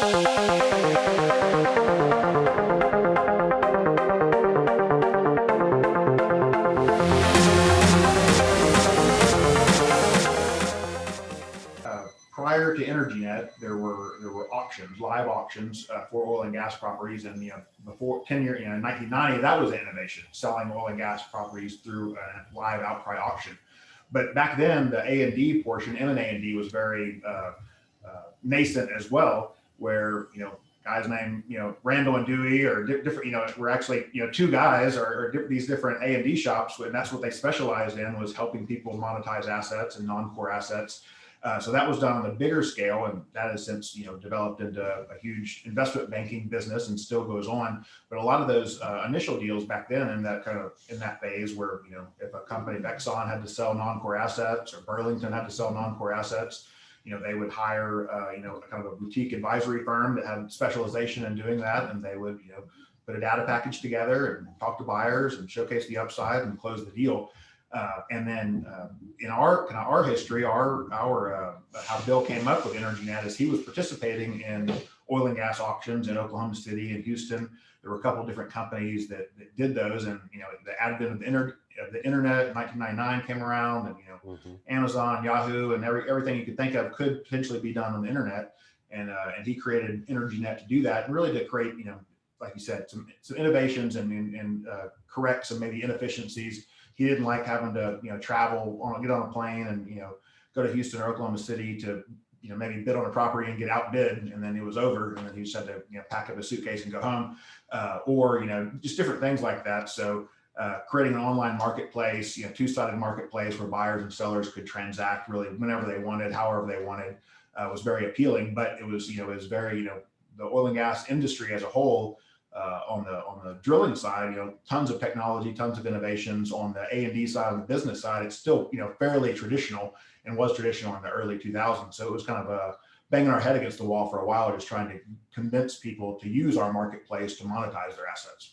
Prior to EnergyNet, there were auctions, live auctions for oil and gas properties, and before 10 year, 1990, that was an innovation, selling oil and gas properties through a live outcry auction. But back then, the A and D portion, M and A and D, was very nascent as well, where guys named Randall and Dewey or different were actually two guys or these different A and D shops, and that's what they specialized in, was helping people monetize assets and non-core assets. So that was done on a bigger scale, and that has since developed into a huge investment banking business and still goes on. But a lot of those initial deals back then, in that phase, where if a company, if Exxon had to sell non-core assets or Burlington had to sell non-core assets, they would hire kind of a boutique advisory firm that had specialization in doing that, and they would put a data package together and talk to buyers and showcase the upside and close the deal. And then in our history, our how Bill came up with EnergyNet is he was participating in oil and gas auctions in Oklahoma City and Houston. There were a couple of different companies that did those, and the advent of the internet in 1999 came around, and Amazon, Yahoo, and everything you could think of could potentially be done on the internet. And he created EnergyNet to do that, and really to create like you said, some innovations and correct some maybe inefficiencies. He didn't like having to travel get on a plane and go to Houston or Oklahoma City to maybe bid on a property and get outbid, and then it was over, and then he just had to pack up a suitcase and go home, or just different things like that. So creating an online marketplace, two-sided marketplace where buyers and sellers could transact really whenever they wanted, however they wanted, was very appealing. But it was it was very the oil and gas industry as a whole. On the drilling side, tons of technology, tons of innovations. On the A&D side, on the business side, it's still fairly traditional, and was traditional in the early 2000s. So it was kind of banging our head against the wall for a while, just trying to convince people to use our marketplace to monetize their assets.